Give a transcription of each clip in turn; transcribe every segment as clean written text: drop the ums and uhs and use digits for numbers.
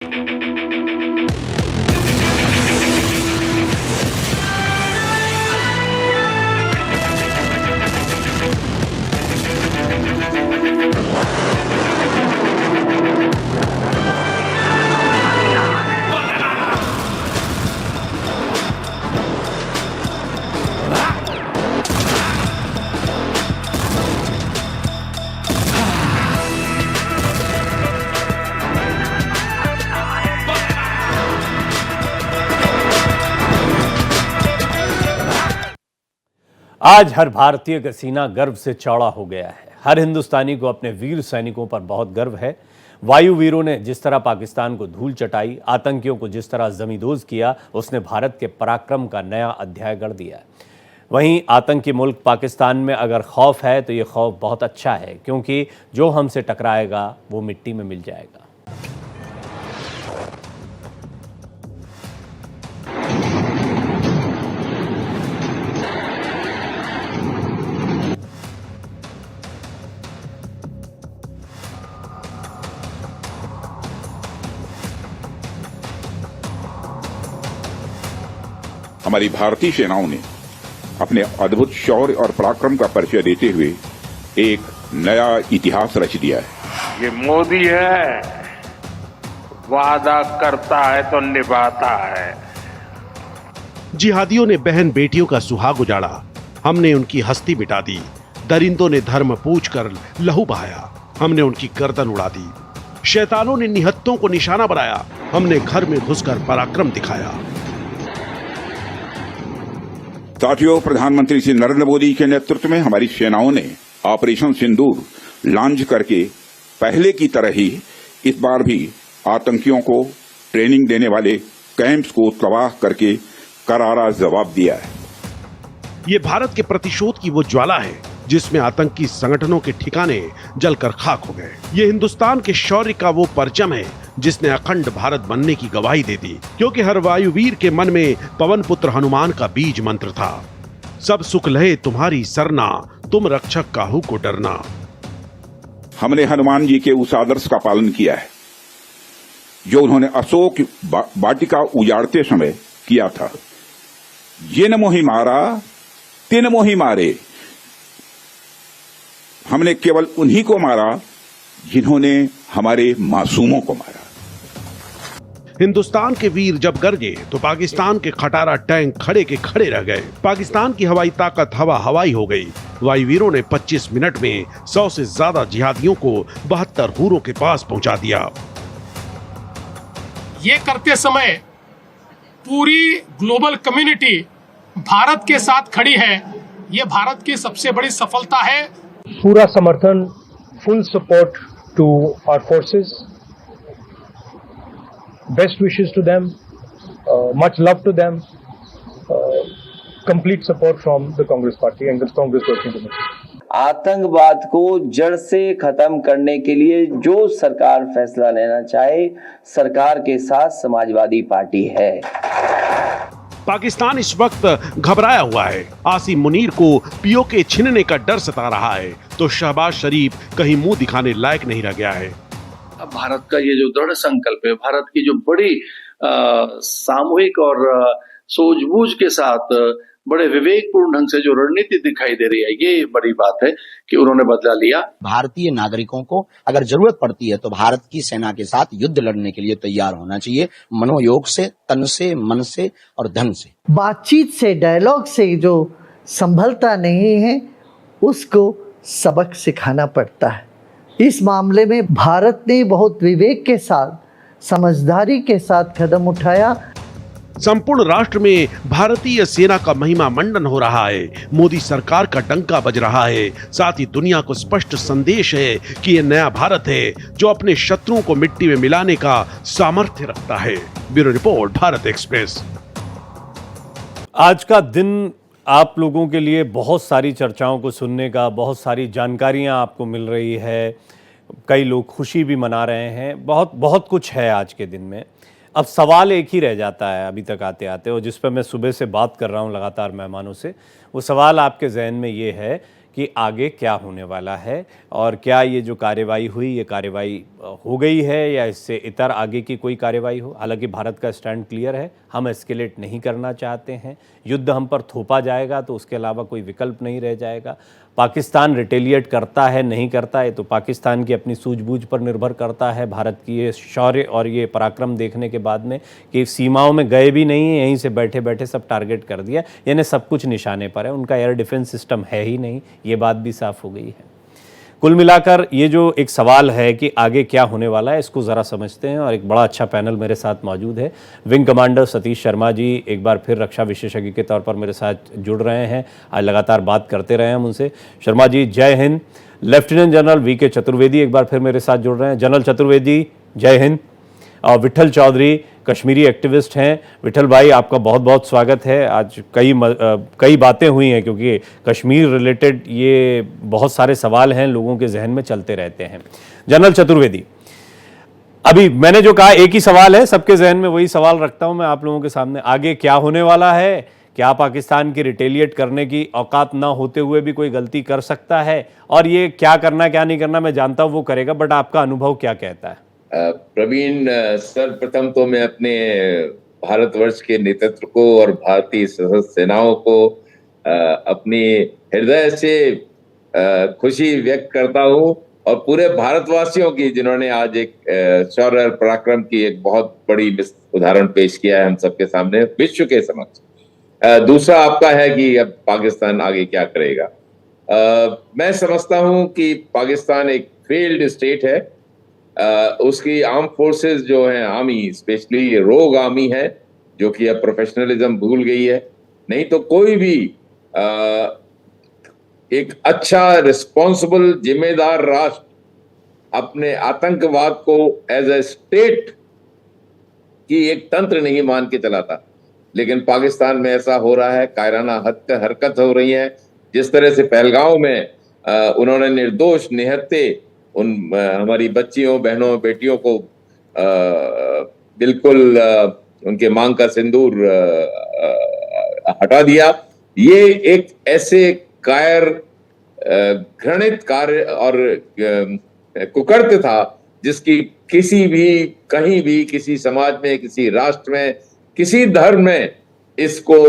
आज हर भारतीय का सीना गर्व से चौड़ा हो गया है। हर हिंदुस्तानी को अपने वीर सैनिकों पर बहुत गर्व है। वायु वीरों ने जिस तरह पाकिस्तान को धूल चटाई, आतंकियों को जिस तरह जमींदोज किया, उसने भारत के पराक्रम का नया अध्याय गढ़ दिया है। वहीं आतंकी मुल्क पाकिस्तान में अगर खौफ है तो ये खौफ बहुत अच्छा है, क्योंकि जो हमसे टकराएगा वो मिट्टी में मिल जाएगा। हमारी भारतीय सेनाओं ने अपने अद्भुत शौर्य और पराक्रम का परिचय देते हुए एक नया इतिहास रच दिया है। ये मोदी है, वादा करता है तो निभाता है। जिहादियों ने बहन बेटियों का सुहाग उजाड़ा, हमने उनकी हस्ती मिटा दी। दरिंदों ने धर्म पूछ कर लहू बहाया, हमने उनकी गर्दन उड़ा दी। शैतानों ने निहत्तों को निशाना बनाया, हमने घर में घुसकर पराक्रम दिखाया। साथियों, प्रधानमंत्री श्री नरेंद्र मोदी के नेतृत्व में हमारी सेनाओं ने ऑपरेशन सिंदूर लॉन्च करके पहले की तरह ही इस बार भी आतंकियों को ट्रेनिंग देने वाले कैंप्स को तबाह करके करारा जवाब दिया है। ये भारत के प्रतिशोध की वो ज्वाला है जिसमें आतंकी संगठनों के ठिकाने जलकर खाक हो गए। ये हिंदुस्तान के शौर्य का वो परचम है जिसने अखंड भारत बनने की गवाही दे दी, क्योंकि हर वायुवीर के मन में पवन पुत्र हनुमान का बीज मंत्र था। सब सुख लहे तुम्हारी सरना, तुम रक्षक काहू को डरना। हमने हनुमान जी के उस आदर्श का पालन किया है जो उन्होंने अशोक वाटिका उजाड़ते समय किया था। जिन मोहि मारा तिन मोहि मारे। हमने केवल उन्हीं को मारा जिन्होंने हमारे मासूमों को मारा। हिंदुस्तान के वीर जब गरजे तो पाकिस्तान के खटारा टैंक खड़े के खड़े रह गए। पाकिस्तान की हवाई ताकत हवाई हो गई। वायुवीरों ने 25 मिनट में 100 से ज्यादा जिहादियों को 72 हूरों के पास पहुंचा दिया। ये करते समय पूरी ग्लोबल कम्युनिटी भारत के साथ खड़ी है। ये भारत की सबसे बड़ी सफलता है। पूरा समर्थन, full support to our forces, best wishes to them, much love to them, complete support from the Congress party and the Congress working committee. आतंकवाद को जड़ से खत्म करने के लिए जो सरकार फैसला लेना चाहे, सरकार के साथ समाजवादी पार्टी है। पाकिस्तान इस वक्त घबराया हुआ है। आसिम मुनीर को पीओके छीनने का डर सता रहा है तो शहबाज शरीफ कहीं मुंह दिखाने लायक नहीं रह गया है। अब भारत का ये जो दृढ़ संकल्प है, भारत की जो बड़ी सामूहिक और सूझबूझ के साथ बड़े विवेकपूर्ण ढंग से जो रणनीति दिखाई दे रही है, ये बड़ी बात है कि उन्होंने बदला लिया। भारतीय नागरिकों को अगर जरूरत पड़ती है तो भारत की सेना के साथ युद्ध लड़ने के लिए तैयार होना चाहिए, मनोयोग से, तन से, मन से और धन से। बातचीत से, डायलॉग से जो संभलता नहीं है उसको सबक सिखाना पड़ता है। इस मामले में भारत ने बहुत विवेक के साथ, समझदारी के साथ कदम उठाया। संपूर्ण राष्ट्र में भारतीय सेना का महिमा मंडन हो रहा है। मोदी सरकार का डंका बज रहा है। साथ ही दुनिया को स्पष्ट संदेश है कि यह नया भारत है जो अपने शत्रुओं को मिट्टी में मिलाने का सामर्थ्य रखता है। Bureau report, Bharat express. आज का दिन आप लोगों के लिए बहुत सारी चर्चाओं को सुनने का, बहुत सारी जानकारियां आपको मिल रही है। कई लोग खुशी भी मना रहे हैं। बहुत कुछ है आज के दिन में। अब सवाल एक ही रह जाता है अभी तक आते आते, और जिस पर मैं सुबह से बात कर रहा हूं लगातार मेहमानों से, वो सवाल आपके जहन में ये है कि आगे क्या होने वाला है और क्या ये जो कार्रवाई हुई ये कार्रवाई हो गई है या इससे इतर आगे की कोई कार्रवाई हो। हालांकि भारत का स्टैंड क्लियर है, हम एस्केलेट नहीं करना चाहते हैं। युद्ध हम पर थोपा जाएगा तो उसके अलावा कोई विकल्प नहीं रह जाएगा। पाकिस्तान रिटेलिएट करता है नहीं करता है तो पाकिस्तान की अपनी सूझबूझ पर निर्भर करता है। भारत की ये शौर्य और ये पराक्रम देखने के बाद में कि सीमाओं में गए भी नहीं, यहीं से बैठे बैठे सब टारगेट कर दिया, यानी सब कुछ निशाने पर है। उनका एयर डिफेंस सिस्टम है ही नहीं, ये बात भी साफ हो गई है। कुल मिलाकर ये जो एक सवाल है कि आगे क्या होने वाला है, इसको ज़रा समझते हैं। और एक बड़ा अच्छा पैनल मेरे साथ मौजूद है। विंग कमांडर सतीश शर्मा जी एक बार फिर रक्षा विशेषज्ञ के तौर पर मेरे साथ जुड़ रहे हैं। आज लगातार बात करते रहे हम उनसे। शर्मा जी जय हिंद। लेफ्टिनेंट जनरल वीके चतुर्वेदी एक बार फिर मेरे साथ जुड़ रहे हैं। जनरल चतुर्वेदी जय हिंद। और विठल चौधरी कश्मीरी एक्टिविस्ट हैं। विठल भाई आपका बहुत बहुत स्वागत है। आज कई बातें हुई हैं क्योंकि कश्मीर रिलेटेड ये बहुत सारे सवाल हैं, लोगों के जहन में चलते रहते हैं। जनरल चतुर्वेदी, अभी मैंने जो कहा एक ही सवाल है, सबके जहन में वही सवाल रखता हूं मैं आप लोगों के सामने। आगे क्या होने वाला है? क्या पाकिस्तान की रिटेलिएट करने की औकात ना होते हुए भी कोई गलती कर सकता है? और ये क्या करना क्या नहीं करना मैं जानता हूं वो करेगा, बट आपका अनुभव क्या कहता है? प्रवीण, सर्वप्रथम तो मैं अपने भारतवर्ष के नेतृत्व को और भारतीय सशस्त्र सेनाओं को अपनी हृदय से खुशी व्यक्त करता हूं और पूरे भारतवासियों की जिन्होंने आज एक शौर्य और पराक्रम की एक बहुत बड़ी उदाहरण पेश किया है हम सबके सामने, विश्व के समक्ष। दूसरा आपका है कि अब पाकिस्तान आगे क्या करेगा। मैं समझता हूं कि पाकिस्तान एक फेल्ड स्टेट है। उसकी आर्म फोर्सेस जो है, आर्मी स्पेशली रोग आर्मी है जो कि अब प्रोफेशनलिज्म भूल गई है। नहीं तो कोई भी एक अच्छा रिस्पॉन्सिबल जिम्मेदार राष्ट्र अपने आतंकवाद को एज ए स्टेट की एक तंत्र नहीं मान के चलाता। लेकिन पाकिस्तान में ऐसा हो रहा है, कायराना हरकत हो रही है। जिस तरह से पहलगांव में उन्होंने निर्दोष निहत्थे उन हमारी बच्चियों, बहनों, बेटियों को बिल्कुल उनके मांग का सिंदूर हटा दिया। ये एक ऐसे कायर, घृणित कार्य और कुकर्त था जिसकी किसी भी, कहीं भी, किसी समाज में, किसी राष्ट्र में, किसी धर्म में इसको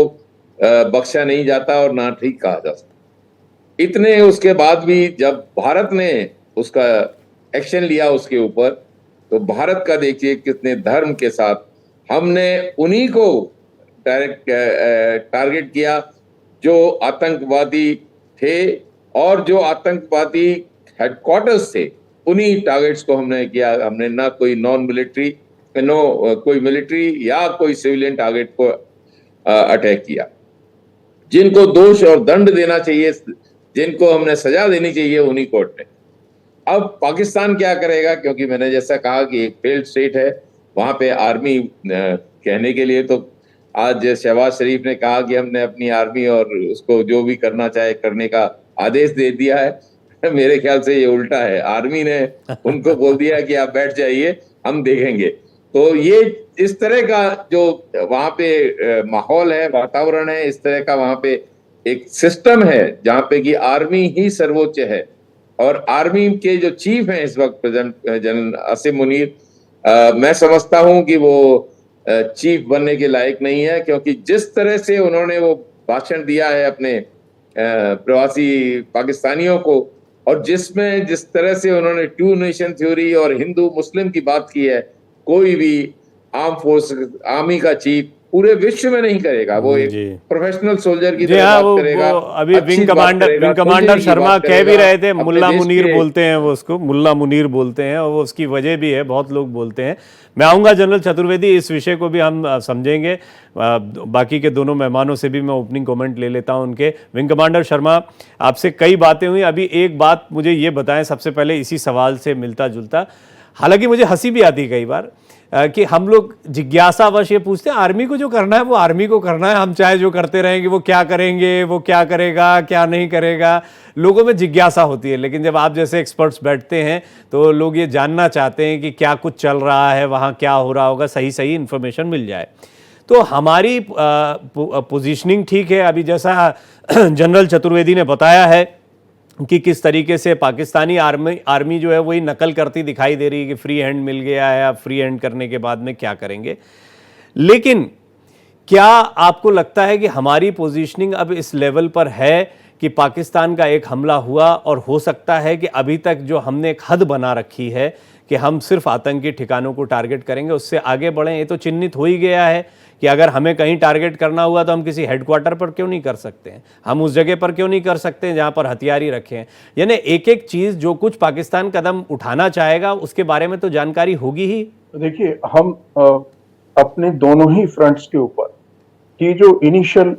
बख्शा नहीं जाता और ना ठीक कहा जा सकता। इतने उसके बाद भी जब भारत ने उसका एक्शन लिया उसके ऊपर, तो भारत का देखिए कितने धर्म के साथ हमने उन्हीं को डायरेक्ट टारगेट किया जो आतंकवादी थे और जो आतंकवादी हेडक्वार्टर्स थे, उन्हीं टारगेट्स को हमने किया। हमने ना कोई कोई मिलिट्री या कोई सिविलियन टारगेट को अटैक किया। जिनको दोष और दंड देना चाहिए, जिनको हमने सजा देनी चाहिए, उन्हीं को अटैक। अब पाकिस्तान क्या करेगा, क्योंकि मैंने जैसा कहा कि एक फेल्ड स्टेट है, वहां पे आर्मी कहने के लिए तो आज शहबाज शरीफ ने कहा कि हमने अपनी आर्मी और उसको जो भी करना चाहे करने का आदेश दे दिया है। मेरे ख्याल से ये उल्टा है, आर्मी ने उनको बोल दिया कि आप बैठ जाइए, हम देखेंगे। तो ये इस तरह का जो वहां पे माहौल है, वातावरण है, इस तरह का वहां पे एक सिस्टम है जहां पे कि आर्मी ही सर्वोच्च है। और आर्मी के जो चीफ हैं इस वक्त जनरल आसिम मुनीर, मैं समझता हूं कि वो चीफ बनने के लायक नहीं है, क्योंकि जिस तरह से उन्होंने वो भाषण दिया है अपने प्रवासी पाकिस्तानियों को, और जिस तरह से उन्होंने टू नेशन थ्योरी और हिंदू मुस्लिम की बात की है, कोई भी आर्मी का चीफ पूरे विश्व में नहीं करेगा। वो एक प्रोफेशनल सोल्जर की तरह बात करेगा। अभी विंग कमांडर शर्मा कह भी रहे थे, मुल्ला मुनीर बोलते हैं वो, उसको मुल्ला मुनीर बोलते हैं, और वो उसकी वजह भी है, बहुत लोग बोलते हैं। मैं आऊँगा जनरल चतुर्वेदी, इस विषय को भी हम समझेंगे। बाकी के दोनों मेहमानों से भी मैं ओपनिंग कमेंट ले लेता हूं उनके। विंग कमांडर शर्मा, आपसे कई बातें हुई, अभी एक बात मुझे ये बताएं सबसे पहले, इसी सवाल से मिलता जुलता, हालांकि मुझे हंसी भी आती कई बार कि हम लोग जिज्ञासावश ये पूछते हैं, आर्मी को जो करना है वो आर्मी को करना है, हम चाहे जो करते रहेंगे, वो क्या करेंगे, वो क्या करेगा, क्या नहीं करेगा, लोगों में जिज्ञासा होती है। लेकिन जब आप जैसे एक्सपर्ट्स बैठते हैं तो लोग ये जानना चाहते हैं कि क्या कुछ चल रहा है वहाँ, क्या हो रहा होगा, सही सही इन्फॉर्मेशन मिल जाए। तो हमारी पोजीशनिंग ठीक है। अभी जैसा जनरल चतुर्वेदी ने बताया है कि किस तरीके से पाकिस्तानी आर्मी जो है वही नकल करती दिखाई दे रही है कि फ्री हैंड मिल गया है, आप फ्री हैंड करने के बाद में क्या करेंगे। लेकिन क्या आपको लगता है कि हमारी पोजीशनिंग अब इस लेवल पर है कि पाकिस्तान का एक हमला हुआ और हो सकता है कि अभी तक जो हमने एक हद बना रखी है कि हम सिर्फ आतंकी ठिकानों को टारगेट करेंगे, उससे आगे बढ़ें? ये तो चिन्हित हो ही गया है कि अगर हमें कहीं टारगेट करना हुआ तो हम किसी हेडक्वार्टर पर क्यों नहीं कर सकते हैं, हम उस जगह पर क्यों नहीं कर सकते हैं जहां पर हथियार ही रखे हैं। यानी एक एक चीज जो कुछ पाकिस्तान कदम उठाना चाहेगा उसके बारे में तो जानकारी होगी ही। देखिए, हम अपने दोनों ही फ्रंट्स के ऊपर की जो इनिशियल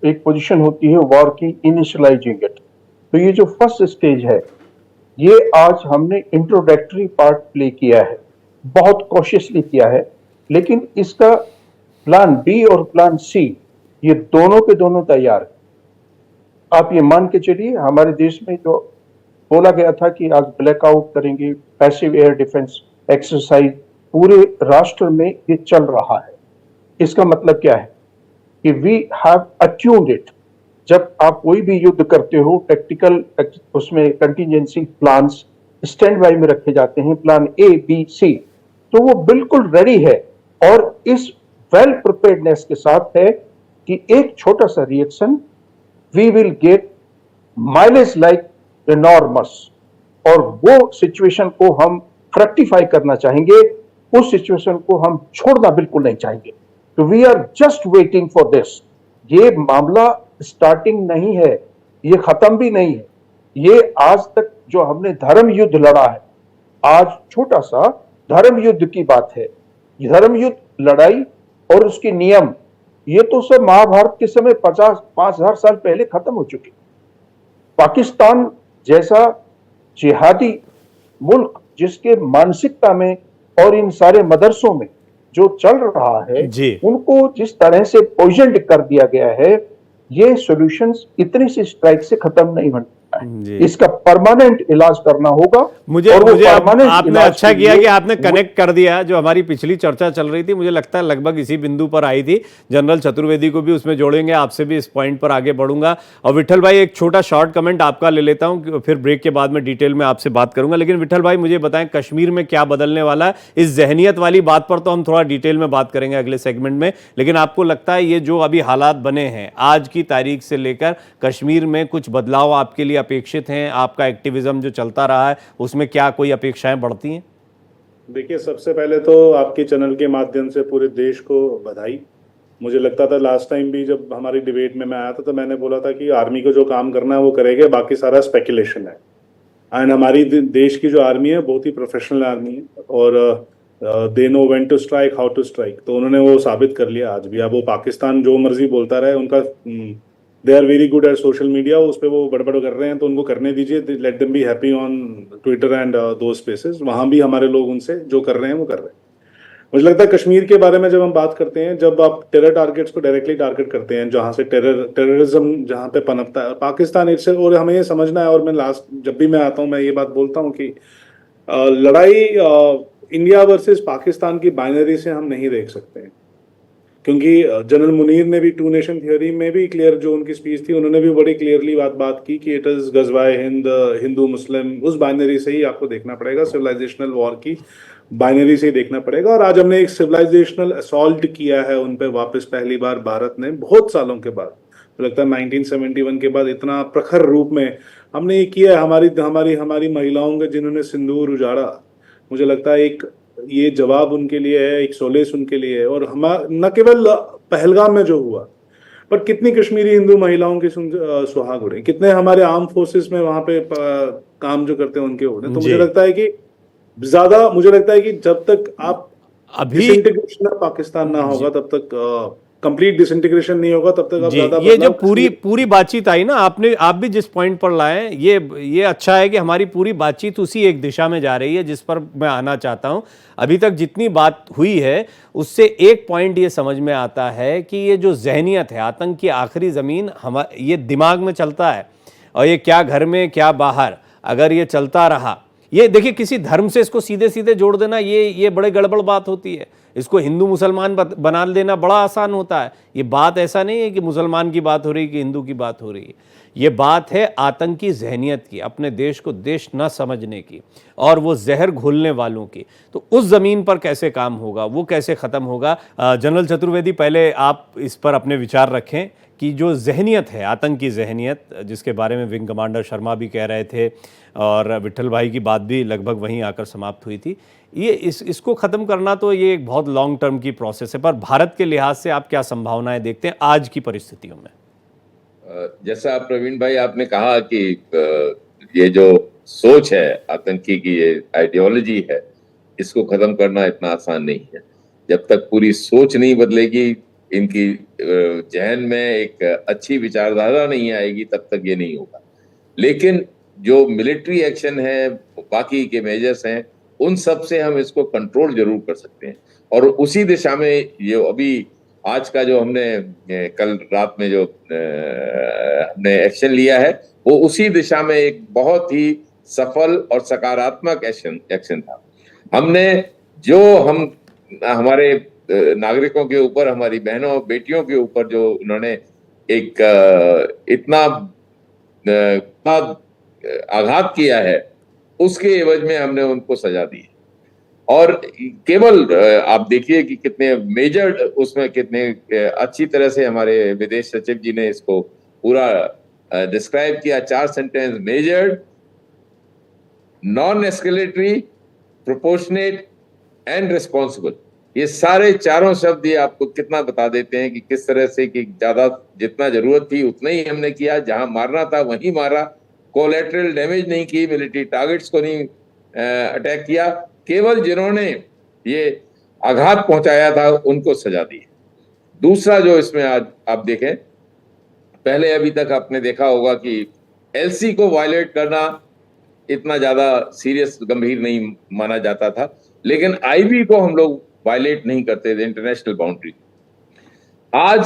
एक पोजीशन होती है वॉर की, इनिशियलाइजिंग इट, तो ये जो फर्स्ट स्टेज है ये आज हमने इंट्रोडक्टरी पार्ट प्ले किया है, बहुत कॉशियसली किया है, लेकिन इसका प्लान बी और प्लान सी ये दोनों के दोनों तैयार है। आप ये मान के चलिए, हमारे देश में जो बोला गया था कि आज ब्लैकआउट करेंगे, पैसिव एयर डिफेंस एक्सरसाइज पूरे राष्ट्र में ये चल रहा है। इसका मतलब क्या है कि वी हैव अट्यून्ड इट। जब आप कोई भी युद्ध करते हो, टेक्टिकल उसमें कंटिजेंसी प्लान्स स्टैंड बाय में रखे जाते हैं, प्लान ए बी सी, तो वो बिल्कुल रेडी है और इस वेल प्रिपेयर्डनेस के साथ है कि एक छोटा सा reaction we will get mileage like enormous, और वो सिचुएशन को हम फ्रक्टिफाई करना चाहेंगे, उस सिचुएशन को हम छोड़ना बिल्कुल नहीं चाहेंगे। तो we are just waiting for this. ये मामला स्टार्टिंग नहीं है, ये खत्म भी नहीं है। ये आज तक जो हमने धर्म युद्ध लड़ा है, आज छोटा सा धर्म युद्ध की बात है। ये धर्म युद्ध लड़ाई और उसके नियम ये तो सब महाभारत के समय 5,000 साल पहले खत्म हो चुके। पाकिस्तान जैसा जिहादी मुल्क जिसके मानसिकता में और इन सारे मदरसों में जो चल रहा है, उनको जिस तरह से पोजिशन्ड कर दिया गया है, ये सॉल्यूशंस इतनी सी स्ट्राइक से खत्म नहीं बनता है। इसका परमानेंट इलाज करना होगा। मुझे आपने अच्छा किया कि आपने कनेक्ट कर दिया जो हमारी पिछली चर्चा चल रही थी। मुझे लगता है लगभग इसी बिंदु पर आई थी। जनरल चतुर्वेदी को भी उसमें जोड़ेंगे, आपसे भी इस पॉइंट पर आगे बढ़ूंगा। और विठल भाई, एक छोटा शॉर्ट कमेंट आपका ले लेता हूं, फिर ब्रेक के बाद में डिटेल में आपसे बात करूंगा। लेकिन विठल भाई, मुझे बताएं कश्मीर में क्या बदलने वाला है? इस जहनियत वाली बात पर तो हम थोड़ा डिटेल में बात करेंगे अगले सेगमेंट में, लेकिन आपको लगता है ये जो अभी हालात बने हैं आज की तारीख से लेकर, कश्मीर में कुछ बदलाव आपके लिए अपेक्षित हैं? आपका एक्टिविज्म जो चलता रहा है उसमें क्या कोई अपेक्षाएं बढ़ती हैं? देखिए, सबसे पहले तो आपके चैनल के माध्यम से पूरे देश को बधाई। मुझे लगता था लास्ट टाइम भी जब हमारी डिबेट में मैं आया था तो मैंने बोला था कि आर्मी को जो काम करना है वो करेंगे, बाकी सारा स्पेकुलेशन है। एंड हमारी देश की जो आर्मी है बहुत ही प्रोफेशनल आर्मी है और they know when to strike, how to strike. तो उन्होंने वो साबित कर लिया आज भी। अब वो पाकिस्तान जो मर्जी बोलता रहे, उनका they are very good at social media, उस पर वो बड़बड़ कर रहे हैं तो उनको करने दीजिए। Let them be happy on Twitter and दो स्पेसेस। वहाँ भी हमारे लोग उनसे जो कर रहे हैं वो कर रहे हैं। मुझे लगता है कश्मीर के बारे में जब हम बात करते हैं, जब आप टेरर टारगेट्स को डायरेक्टली टारगेट करते हैं, जहाँ से टेररिज्म जहाँ पे पनपता है, पाकिस्तान इससे, और हमें ये समझना है, और मैं जब भी मैं आता हूँ मैं ये बात बोलता हूँ कि लड़ाई इंडिया वर्सेस पाकिस्तान की बाइनरी से हम नहीं देख सकते हैं। क्योंकि जनरल मुनीर ने भी टू नेशन थियोरी में भी क्लियर, जो उनकी स्पीच थी, उन्होंने भी बड़ी क्लियरली बात की कि इट इज गजवाए हिंद, हिंदू मुस्लिम, उस बाइनरी से ही आपको देखना पड़ेगा, सिविलाइजेशनल वॉर की बाइनरी से ही देखना पड़ेगा। और आज हमने एक सिविलाइजेशनल असॉल्ट किया है उन पे वापस, पहली बार भारत ने बहुत सालों के बाद, तो लगता है 1971 के बाद इतना प्रखर रूप में हमने ये किया है। हमारी महिलाओं के जिन्होंने सिंदूर उजाड़ा, मुझे लगता है एक ये जवाब उनके लिए है, एक सोलेस उनके लिए है। और हम न केवल पहलगाम में जो हुआ, पर कितनी कश्मीरी हिंदू महिलाओं के सुहाग उड़े, कितने हमारे आर्म फोर्सेस में वहां पे काम जो करते हैं उनके उड़े। तो मुझे लगता है कि जब तक आप डिसइंटीग्रेशन पाकिस्तान ना होगा, तब तक कंप्लीट डिसइंटीग्रेशन नहीं होगा, तब तक ज्यादा ये जो पूरी बातचीत आई ना, आप भी जिस पॉइंट पर लाए, ये अच्छा है कि हमारी पूरी बातचीत उसी एक दिशा में जा रही है जिस पर मैं आना चाहता हूं। अभी तक जितनी बात हुई है उससे एक पॉइंट ये समझ में आता है कि ये जो जहनियत है, आतंक की आखिरी जमीन ये दिमाग में चलता है, और ये क्या घर में क्या बाहर, अगर ये चलता रहा, ये देखिए किसी धर्म से इसको सीधे सीधे जोड़ देना ये बड़े गड़बड़ बात होती है। इसको हिंदू मुसलमान बना देना बड़ा आसान होता है। ये बात ऐसा नहीं है कि मुसलमान की बात हो रही है कि हिंदू की बात हो रही है, ये बात है आतंकी जहनियत की, अपने देश को देश न समझने की और वो जहर घोलने वालों की। तो उस ज़मीन पर कैसे काम होगा, वो कैसे ख़त्म होगा? जनरल चतुर्वेदी, पहले आप इस पर अपने विचार रखें कि जो जहनियत है, आतंकी जहनियत, जिसके बारे में विंग कमांडर शर्मा भी कह रहे थे और विट्ठल भाई की बात भी लगभग वहीं आकर समाप्त हुई थी, ये इसको ख़त्म करना तो ये एक बहुत लॉन्ग टर्म की प्रोसेस है। पर भारत के लिहाज से आप क्या संभावनाएं देखते हैं आज की परिस्थितियों में? जैसा प्रवीण भाई आपने कहा कि ये जो सोच है आतंकी की, ये आइडियोलॉजी है, इसको खत्म करना इतना आसान नहीं है। जब तक पूरी सोच नहीं बदलेगी, इनकी जहन में एक अच्छी विचारधारा नहीं आएगी, तब तक ये नहीं होगा। लेकिन जो मिलिट्री एक्शन है, बाकी के मेजर्स हैं, उन सब से हम इसको कंट्रोल जरूर कर सकते हैं। और उसी दिशा में ये अभी आज का जो हमने कल रात में जो हमने एक्शन लिया है, वो उसी दिशा में एक बहुत ही सफल और सकारात्मक एक्शन था। हमने जो हमारे नागरिकों के ऊपर, हमारी बहनों बेटियों के ऊपर जो उन्होंने एक इतना आघात किया है, उसके एवज में हमने उनको सजा दी। और केवल आप देखिए कि कितने मेजर, उसमें कितने अच्छी तरह से हमारे विदेश सचिव जी ने इसको पूरा डिस्क्राइब किया। 4 sentence: measured, non escalatory, proportionate and responsible. ये सारे चारों शब्द ये आपको कितना बता देते हैं कि किस तरह से, कि ज्यादा जितना जरूरत थी उतना ही हमने किया, जहां मारना था वहीं मारा, कोलैटरल डैमेज नहीं की, मिलिट्री टारगेट्स को नहीं अटैक किया, केवल जिन्होंने ये आघात पहुंचाया था उनको सजा दी। दूसरा जो इसमें आज आप देखें, पहले अभी तक आपने देखा होगा कि एलसी को वायलेट करना इतना ज्यादा सीरियस, गंभीर नहीं माना जाता था, लेकिन आईबी को हम लोग वायलेट नहीं करते थे, इंटरनेशनल बाउंड्री। आज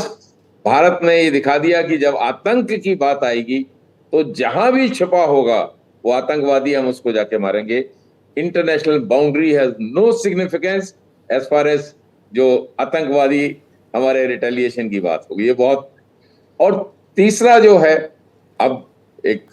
भारत ने ये दिखा दिया कि जब आतंक की बात आएगी तो जहां भी छिपा होगा वो आतंकवादी, हम उसको जाके मारेंगे। International boundary has no significance as far as जो आतंकवादी हमारे रिटेलिएशन की बात होगी, ये बहुत। और तीसरा जो है, अब एक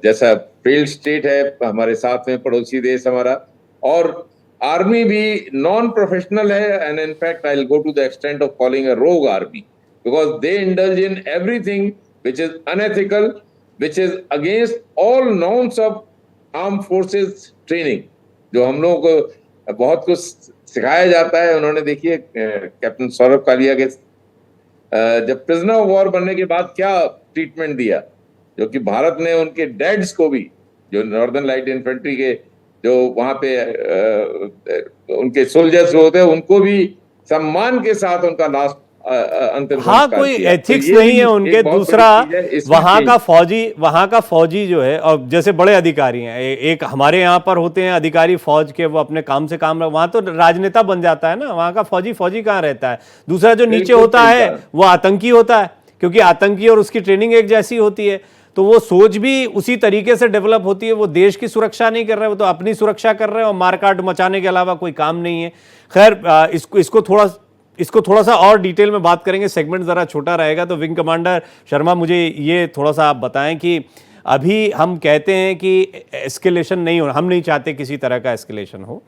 जैसा फेल्ड स्टेट है हमारे साथ में, पड़ोसी देश हमारा, और आर्मी भी नॉन प्रोफेशनल है, and in fact I will go to the extent of calling a rogue army, because they indulge in everything which is unethical, which is against all norms of armed forces training। जो हम लोगों को बहुत कुछ सिखाया जाता है। उन्होंने देखिए कैप्टन सौरभ कालिया के जब प्रिजनर ऑफ वॉर बनने के बाद क्या ट्रीटमेंट दिया, जो कि भारत ने उनके डेड्स को भी, जो नॉर्दर्न लाइट इन्फेंट्री के जो वहां पे उनके सोल्जर्स होते हैं, उनको भी सम्मान के साथ उनका लास्ट अंतिम। हाँ, कोई एथिक्स तो नहीं है उनके। दूसरा, वहां का फौजी जो है, और जैसे बड़े अधिकारी हैं, एक हमारे यहाँ पर होते हैं अधिकारी फौज के, वो अपने काम से काम, वहां तो राजनेता बन जाता है ना, वहां का फौजी कहाँ रहता है। दूसरा जो नीचे होता है वो आतंकी होता है, क्योंकि आतंकी और उसकी ट्रेनिंग एक जैसी होती है, तो वो सोच भी उसी तरीके से डेवलप होती है। वो देश की सुरक्षा नहीं कर रहे, वो तो अपनी सुरक्षा कर रहे हैं और मारकाट मचाने के अलावा कोई काम नहीं है। खैर, इसको थोड़ा सा और डिटेल में बात करेंगे, सेगमेंट ज़रा छोटा रहेगा। तो विंग कमांडर शर्मा, मुझे ये थोड़ा सा आप बताएं कि अभी हम कहते हैं कि एस्केलेशन नहीं हो, हम नहीं चाहते किसी तरह का एस्केलेशन हो,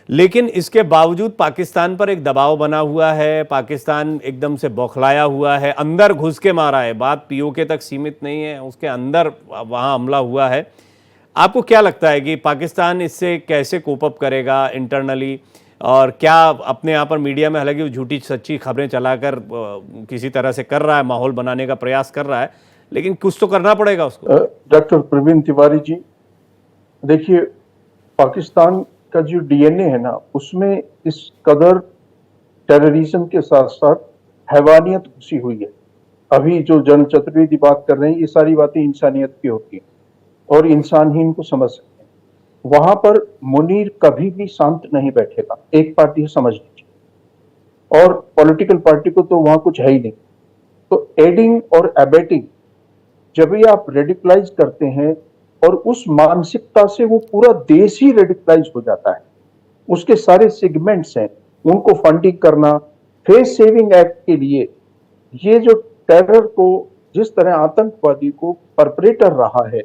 लेकिन इसके बावजूद पाकिस्तान पर एक दबाव बना हुआ है, पाकिस्तान एकदम से बौखलाया हुआ है, अंदर घुस के मारा है। बात पीओके तक सीमित नहीं है, उसके अंदर वहाँ हमला हुआ है। आपको क्या लगता है कि पाकिस्तान इससे कैसे कोप अप करेगा इंटरनली, और क्या अपने यहाँ पर मीडिया में, हालांकि झूठी सच्ची खबरें चलाकर किसी तरह से कर रहा है, माहौल बनाने का प्रयास कर रहा है, लेकिन कुछ तो करना पड़ेगा उसको। डॉक्टर प्रवीण तिवारी जी, देखिए पाकिस्तान का जो डीएनए है ना, उसमें इस कदर टेररिज्म के साथ साथ हैवानियत घुसी हुई है। अभी जो जनरल चतुर्वेदी बात कर रहे हैं, ये सारी बातें इंसानियत की होती हैं और इंसान ही इनको समझ सकते हैं। वहां पर मुनीर कभी भी शांत नहीं बैठेगा, एक पार्टी समझ लीजिए, और पॉलिटिकल पार्टी को तो वहां कुछ है ही नहीं। तो एडिंग और एबेटिंग, जब भी आप रेडिकलाइज करते हैं और उस मानसिकता से वो पूरा देश ही रेडिकलाइज हो जाता है, उसके सारे सेगमेंट्स हैं, उनको फंडिंग करना, फेस सेविंग एक्ट के लिए ये जो टेरर को, जिस तरह आतंकवादी को परपरेटर रहा है,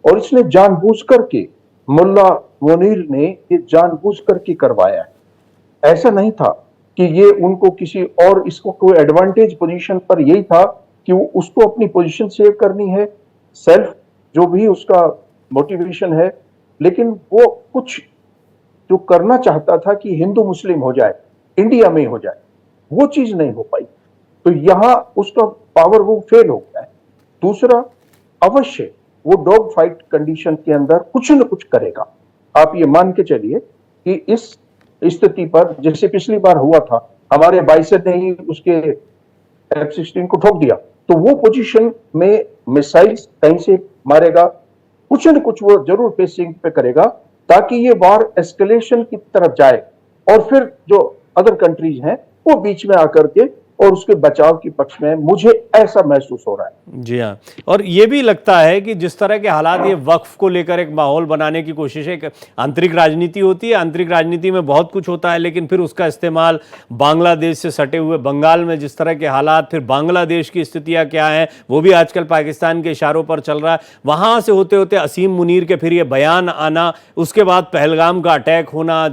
और इसने जानबूझ करके, मुल्ला मुनीर ने ये जानबूझ करके करवाया है। ऐसा नहीं था कि ये उनको किसी और, इसको कोई एडवांटेज पोजीशन पर यही था कि वो उसको अपनी पोजीशन सेव करनी है, सेल्फ जो भी उसका मोटिवेशन है, लेकिन वो कुछ जो करना चाहता था कि हिंदू मुस्लिम हो जाए, इंडिया में हो जाए, वो चीज नहीं हो पाई। तो यहां उसका पावर वो फेल हो गया है। दूसरा, अवश्य वो डॉग फाइट कंडीशन के अंदर कुछ न कुछ करेगा। आप ये मान के चलिए कि इस स्थिति पर, जैसे पिछली बार हुआ था, हमारे बाइसेप ने ही उसके F-16 को ठोक दिया, तो वो पोजीशन में मिसाइल्स कहीं से मारेगा, कुछ न कुछ वो जरूर फेसिंग पे करेगा, ताकि ये वार एस्केलेशन की तरफ जाए और फिर जो अदर कंट्रीज हैं वो बीच में आकर के और उसके बचाव की पक्ष में, मुझे ऐसा महसूस हो रहा है। जी हाँ, और ये भी लगता है कि जिस तरह के हालात, ये वक्फ को लेकर एक माहौल बनाने की कोशिश है। एक आंतरिक राजनीति होती है, आंतरिक राजनीति में बहुत कुछ होता है, लेकिन फिर उसका इस्तेमाल बांग्लादेश से सटे हुए बंगाल में जिस तरह के हालात, फिर बांग्लादेश की स्थितियाँ क्या हैं, वो भी आजकल पाकिस्तान के इशारों पर चल रहा है। वहाँ से होते होते असीम मुनीर के फिर ये बयान आना, उसके बाद पहलगाम का अटैक होना,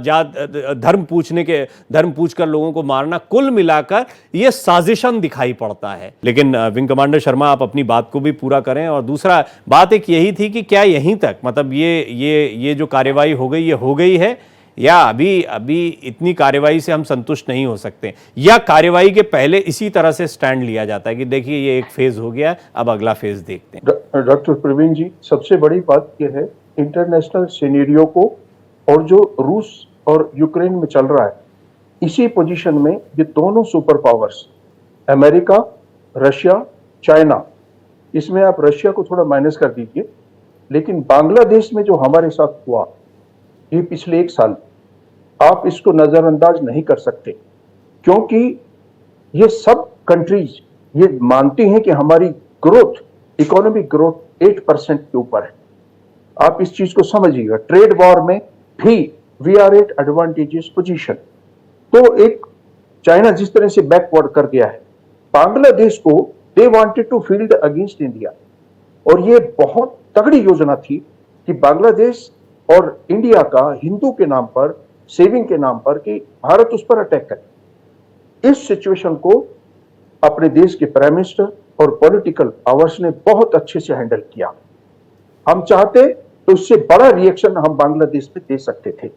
धर्म पूछकर लोगों को मारना, कुल मिलाकर ये साजिशन दिखाई पड़ता है। लेकिन विंग कमांडर शर्मा, आप अपनी बात को भी पूरा करें। और दूसरा बात एक यही थी कि क्या यहीं तक, मतलब ये जो कार्रवाई हो गई, ये हो गई है, या अभी इतनी कार्रवाई से हम संतुष्ट नहीं हो सकते, या कार्रवाई के पहले इसी तरह से स्टैंड लिया जाता है कि देखिए ये एक फेज हो गया, अब अगला फेज देखते हैं। डॉक्टर प्रवीण जी, सबसे बड़ी बात यह है, इंटरनेशनल सिनेरियो को और जो रूस और यूक्रेन में चल रहा है, इसी पोजीशन में ये दोनों super powers, America, Russia, China, इसमें आप रशिया को थोड़ा माइनस कर दीजिए, लेकिन बांग्लादेश में जो हमारे साथ हुआ ये पिछले 1 साल, आप इसको नजरअंदाज नहीं कर सकते, क्योंकि ये सब कंट्रीज ये मानती हैं कि हमारी ग्रोथ, इकोनॉमिक ग्रोथ 8% के ऊपर है। आप इस चीज को समझिएगा। ट्रेड वॉर में भी we are at advantageous position. तो एक चाइना जिस तरह से बैकवर्ड कर दिया है, बांग्लादेश को they wanted to field against India, और ये बहुत तगड़ी योजना थी कि बांग्लादेश और इंडिया का हिंदू के नाम पर, सेविंग के नाम पर, कि भारत उस पर अटैक करे। इस सिचुएशन को अपने देश के प्राइम मिनिस्टर और पॉलिटिकल आवर्स ने बहुत अच्छे से हैंडल किया। हम चाहते तो इससे बड़ा रिएक्शन हम बांग्लादेश पे दे सकते थे,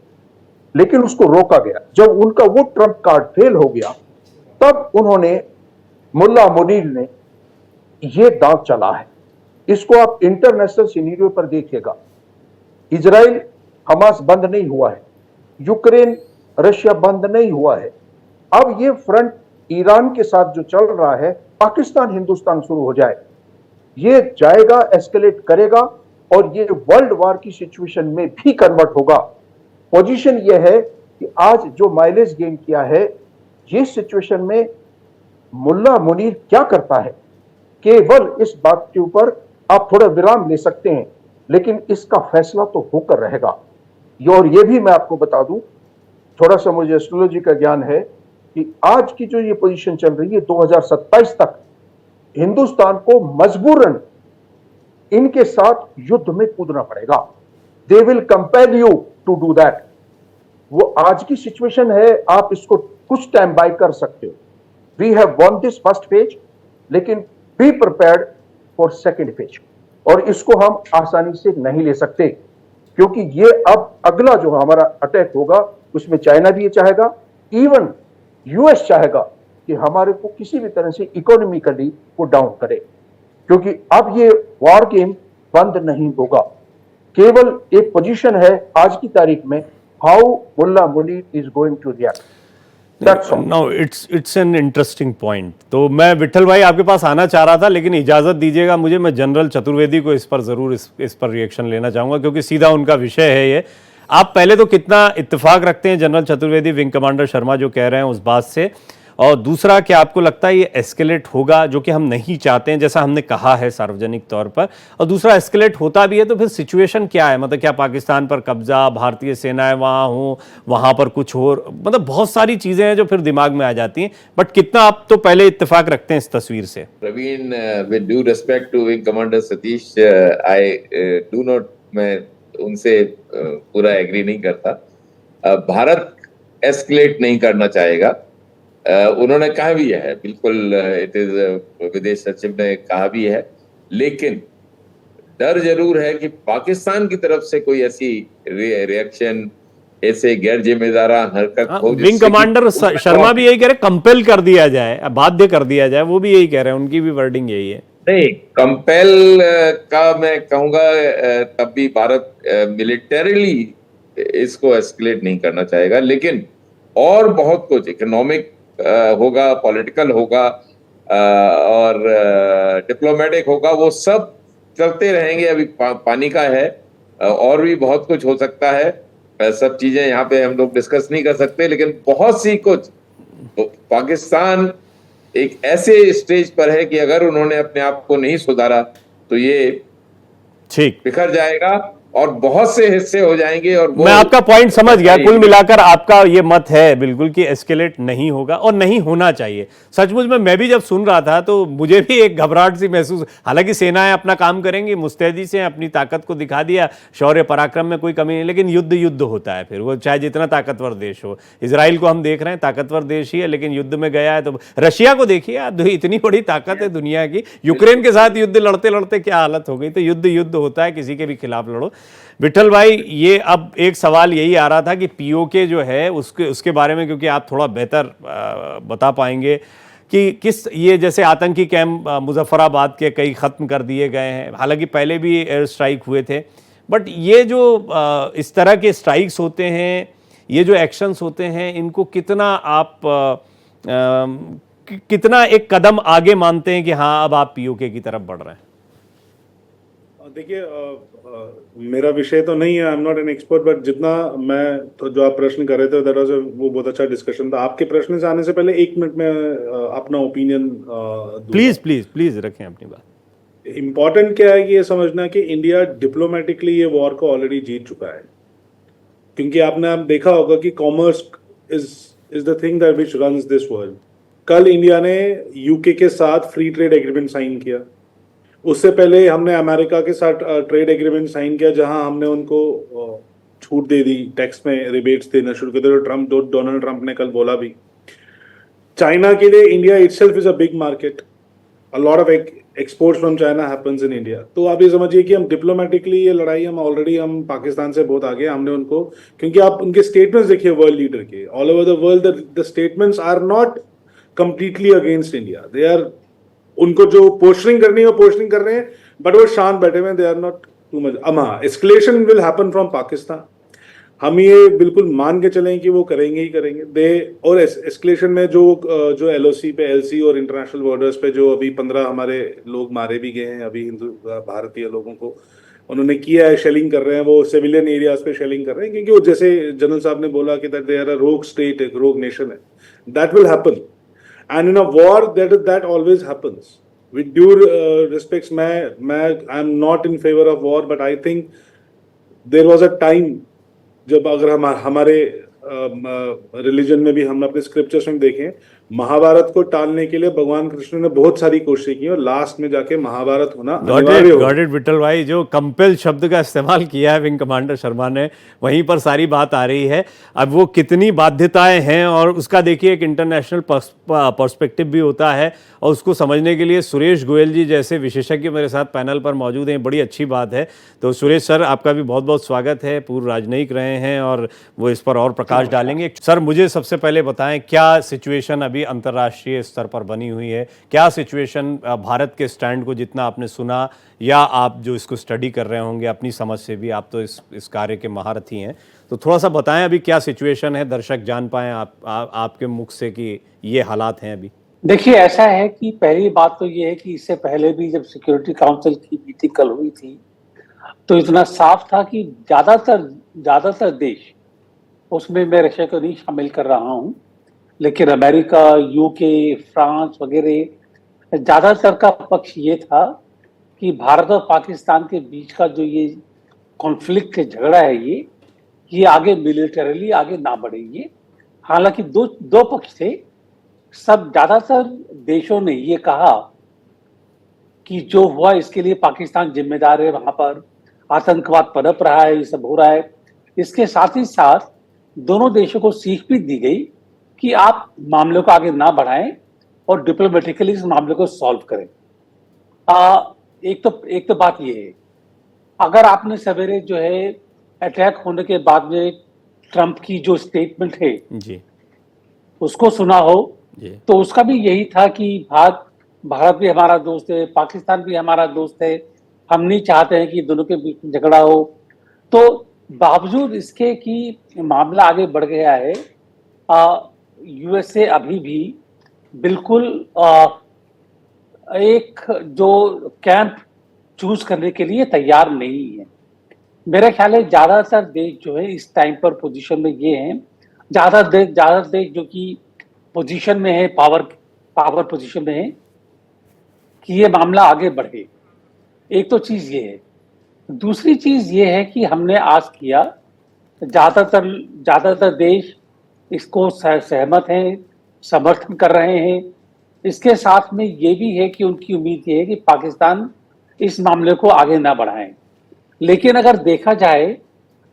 लेकिन उसको रोका गया। जब उनका वो ट्रम्प कार्ड फेल हो गया, तब उन्होंने, मुल्ला मुनीर ने ये दांव चला है। इसको आप इंटरनेशनल सिनेरियो पर देखिएगा। इजराइल हमास बंद नहीं हुआ है, यूक्रेन रशिया बंद नहीं हुआ है। अब ये फ्रंट ईरान के साथ जो चल रहा है, पाकिस्तान हिंदुस्तान शुरू हो जाए, ये जाएगा, एस्केलेट करेगा, और ये वर्ल्ड वार की सिचुएशन में भी कन्वर्ट होगा। पोजीशन ये है कि आज जो माइलेज गेन किया है, ये सिचुएशन में मुल्ला मुनीर क्या करता है, केवल इस बात के ऊपर आप थोड़ा विराम ले सकते हैं, लेकिन इसका फैसला तो होकर रहेगा। और ये भी मैं आपको बता दूं, थोड़ा सा मुझे एस्ट्रोलॉजी का ज्ञान है, कि आज की जो ये पोजीशन चल रही है 2027 तक, हिंदुस्तान को मजबूरन इनके साथ युद्ध में कूदना पड़ेगा। They will compel you to do that. वो आज की सिचुएशन है, आप इसको कुछ टाइम बाय कर सकते हो। We have won this first phase, लेकिन be prepared for second phase, और इसको हम आसानी से नहीं ले सकते, क्योंकि ये अब अगला जो हमारा अटैक होगा, उसमें चाइना भी ये चाहेगा, इवन यूएस चाहेगा कि हमारे को किसी भी तरह से इकोनॉमिकली वो डाउन करे, क्योंकि अब ये वॉर गेम बंद नहीं होगा। केवल एक पोजीशन है आज की तारीख में, how Mullah Munir is going to react. No, it's an interesting point. तो मैं विठल भाई आपके पास आना चाह रहा था, लेकिन इजाज़त दीजिएगा मुझे, मैं जनरल चतुर्वेदी को इस पर ज़रूर इस पर रिएक्शन लेना चाहूँगा, क्योंकि सीधा उनका विषय है ये। आप पहले तो कितना इत्तेफाक रखते हैं general Chaturvedi, wing commander Sharma जो कह रहे हैं उस बात से, और दूसरा, क्या आपको लगता है ये एस्केलेट होगा, जो कि हम नहीं चाहते हैं, जैसा हमने कहा है सार्वजनिक तौर पर? और दूसरा, एस्केलेट होता भी है तो फिर सिचुएशन क्या है? मतलब क्या पाकिस्तान पर कब्जा, भारतीय सेनाएं वहां हो, वहां पर कुछ हो, मतलब बहुत सारी चीजें हैं जो फिर दिमाग में आ जाती हैं। बट कितना आप तो पहले इत्तेफाक रखते हैं इस तस्वीर से? Praveen, with due respect to wing commander Satish, I do not, मैं उनसे पूरा एग्री नहीं करता। भारत एस्केलेट नहीं करना चाहेगा, उन्होंने कहा भी है, बिल्कुल इट इज, विदेश सचिव ने कहा भी है, लेकिन डर जरूर है कि पाकिस्तान की तरफ से कोई ऐसी रिएक्शन, ऐसे गैर जिम्मेदारान हरकत हो। विंग कमांडर शर्मा भी यही कह रहे, कंपेल कर दिया जाए, बाध्य कर दिया जाए, वो भी यही कह रहे हैं, उनकी भी वर्डिंग यही है। नहीं, कंपेल का मैं कहूंगा तब भी भारत मिलिटरीली इसको एस्केलेट नहीं करना चाहेगा, लेकिन और बहुत कुछ इकोनॉमिक होगा, पॉलिटिकल होगा और डिप्लोमेटिक होगा, वो सब चलते रहेंगे। अभी पानी का है, और भी बहुत कुछ हो सकता है, सब चीजें यहाँ पे हम लोग डिस्कस नहीं कर सकते, लेकिन बहुत सी कुछ। तो पाकिस्तान एक ऐसे स्टेज पर है कि अगर उन्होंने अपने आप को नहीं सुधारा तो ये ठीक बिखर जाएगा और बहुत से हिस्से हो जाएंगे। और मैं आपका पॉइंट समझ गया। कुल मिलाकर आपका ये मत है बिल्कुल कि एस्केलेट नहीं होगा और नहीं होना चाहिए। सचमुच में मैं भी जब सुन रहा था तो मुझे भी एक घबराहट सी महसूस, हालांकि सेनाएं अपना काम करेंगी, मुस्तैदी से अपनी ताकत को दिखा दिया, शौर्य पराक्रम में कोई कमी नहीं, लेकिन युद्ध युद्ध होता है फिर, वो चाहे जितना ताकतवर देश हो। इजराइल को हम देख रहे हैं, ताकतवर देश ही है, लेकिन युद्ध में गया है। तो रशिया को देखिए आप, इतनी बड़ी ताकत है दुनिया की, यूक्रेन के साथ युद्ध लड़ते लड़ते क्या हालत हो गई। तो युद्ध युद्ध होता है, किसी के भी खिलाफ लड़ो। विठल भाई, ये अब एक सवाल यही आ रहा था कि पीओके जो है उसके बारे में, क्योंकि आप थोड़ा बेहतर बता पाएंगे कि किस, ये जैसे आतंकी कैंप मुजफ्फराबाद के कई ख़त्म कर दिए गए हैं, हालांकि पहले भी एयर स्ट्राइक हुए थे, बट ये जो इस तरह के स्ट्राइक्स होते हैं, ये जो एक्शंस होते हैं, इनको कितना आप कितना एक कदम आगे मानते हैं कि हाँ अब आप पीओके की तरफ बढ़ रहे हैं? देखिए, मेरा विषय तो नहीं है, I am not an expert, but जितना मैं, तो जो आप प्रश्न कर रहे थे दैट वाज वो बहुत अच्छा डिस्कशन था। आपके प्रश्न से आने से पहले 1 मिनट में अपना ओपिनियन प्लीज प्लीज प्लीज रखें अपनी बात। इम्पोर्टेंट क्या है कि ये समझना कि इंडिया डिप्लोमेटिकली ये वॉर को ऑलरेडी जीत चुका है, क्योंकि आपने आप देखा होगा कि commerce is the thing that which runs this world. कल इंडिया ने यूके के साथ फ्री ट्रेड एग्रीमेंट साइन किया, उससे पहले हमने अमेरिका के साथ ट्रेड एग्रीमेंट साइन किया, जहां हमने उनको छूट दे दी, टैक्स में रिबेट्स देना शुरू कर दिया, जो डोनाल्ड ट्रंप ने कल बोला भी। चाइना के लिए India itself is a big market, a lot of exports from China happens in India. तो आप ये समझिए कि हम डिप्लोमेटिकली ये लड़ाई हम ऑलरेडी हम पाकिस्तान से बहुत आगे, हमने उनको, क्योंकि आप उनके स्टेटमेंट्स देखिए वर्ल्ड लीडर के all over the world, the statements are not completely against India, they are, उनको जो पोस्टरिंग करनी है वो पोस्टरिंग कर रहे हैं, बट वो शांत बैठे हुए, they are not too much. अब हाँ, escalation will happen from Pakistan, हम ये बिल्कुल मान के चलें कि वो करेंगे ही करेंगे। दे, और एस्केलेशन में जो एलओसी पे, एलसी और इंटरनेशनल बॉर्डर्स पे जो अभी 15 हमारे लोग मारे भी गए हैं, अभी हिंदू भारतीय लोगों को उन्होंने किया है, शेलिंग कर रहे हैं, वो सिविलियन एरियाज पे शेलिंग कर रहे हैं, क्योंकि वो जैसे जनरल साहब ने बोला कि दैट दे आर अ रोग स्टेट, एक रोग नेशन है, that will happen. And in a war, that always happens. With due respects, I am not in favor of war, but I think there was a time जब अगर हमारे religion में भी हम अपने स्क्रिप्चर्स में देखें, महाभारत को टालने के लिए भगवान कृष्ण ने बहुत सारी कोशिशें की और लास्ट में जाके महाभारत होना अनिवार्य हो गया। विठल भाई, जो कंपेल शब्द का इस्तेमाल किया है विंग कमांडर शर्मा ने, वहीं पर सारी बात आ रही है। अब वो कितनी बाध्यताएं हैं और उसका देखिए एक इंटरनेशनल पर्सपेक्टिव भी होता है, और उसको समझने के लिए सुरेश गोयल जी जैसे विशेषज्ञ मेरे साथ पैनल पर मौजूद हैं, बड़ी अच्छी बात है। तो सुरेश सर, आपका भी बहुत बहुत स्वागत है, पूर्व राजनयिक रहे हैं और वो इस पर और प्रकाश डालेंगे। सर, मुझे सबसे पहले बताएं, क्या सिचुएशन अभी अंतर्राष्ट्रीय स्तर पर बनी हुई है? क्या सिचुएशन भारत के स्टैंड को जितना आपने सुना, या आप जो इसको स्टडी कर रहे होंगे अपनी समझ से भी, आप तो इस कार्य के महारथी हैं, तो थोड़ा सा बताएं अभी क्या सिचुएशन है, दर्शक जान पाएं आपके मुख से कि ये हालात हैं अभी। देखिए, ऐसा है कि पहली बात तो ये है कि इससे पहले भी जब सिक्योरिटी काउंसिल की मीटिंग कल हुई थी तो इतना साफ था कि ज्यादातर देश, उसमें मैं रशिया को नहीं शामिल कर रहा हूँ, लेकिन अमेरिका, यूके, फ्रांस वगैरह ज्यादातर का पक्ष ये था कि भारत और पाकिस्तान के बीच का जो ये कॉन्फ्लिक्ट झगड़ा है, ये आगे मिलिटरली आगे ना बढ़े। ये हालांकि दो पक्ष थे। सब ज्यादातर देशों ने ये कहा कि जो हुआ इसके लिए पाकिस्तान जिम्मेदार है, वहां पर आतंकवाद पनप रहा है, ये सब हो रहा है। इसके साथ ही साथ दोनों देशों को सीख भी दी गई कि आप मामलों को आगे ना बढ़ाएं और डिप्लोमेटिकली इस मामले को सॉल्व करें। एक तो बात ये है, अगर आपने सवेरे जो है अटैक होने के बाद में ट्रंप की जो स्टेटमेंट है जी, उसको सुना हो जी, तो उसका भी यही था कि भारत भी हमारा दोस्त है, पाकिस्तान भी हमारा दोस्त है, हम नहीं चाहते हैं कि दोनों के बीच झगड़ा हो। तो बावजूद इसके कि मामला आगे बढ़ गया है, यूएसए अभी भी बिल्कुल एक जो कैंप चूज करने के लिए तैयार नहीं है। मेरा ख्याल है ज्यादातर देश जो है इस टाइम पर पोजीशन में ये हैं, ज्यादातर देश जो कि पोजीशन में है, पावर पोजीशन में है कि ये मामला आगे बढ़े। एक तो चीज ये है। दूसरी चीज ये है कि हमने आज किया, ज्यादातर देश इसको सहमत हैं, समर्थन कर रहे हैं। इसके साथ में ये भी है कि उनकी उम्मीद ये है कि पाकिस्तान इस मामले को आगे ना बढ़ाएं। लेकिन अगर देखा जाए,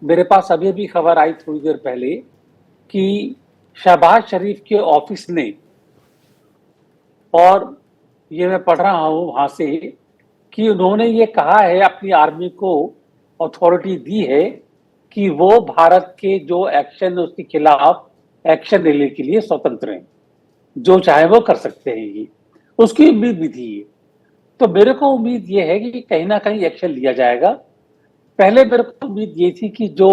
मेरे पास अभी भी खबर आई थोड़ी देर पहले कि शहबाज शरीफ के ऑफिस ने, और ये मैं पढ़ रहा हूं वहां से, कि उन्होंने ये कहा है, अपनी आर्मी को अथॉरिटी दी है कि वो भारत के जो एक्शन है उसके खिलाफ एक्शन लेने के लिए स्वतंत्र हैं, जो चाहे वो कर सकते हैं। ये उसकी उम्मीद भी थी। तो मेरे को उम्मीद ये है कि कहीं ना कहीं एक्शन लिया जाएगा। पहले मेरे को उम्मीद ये थी कि जो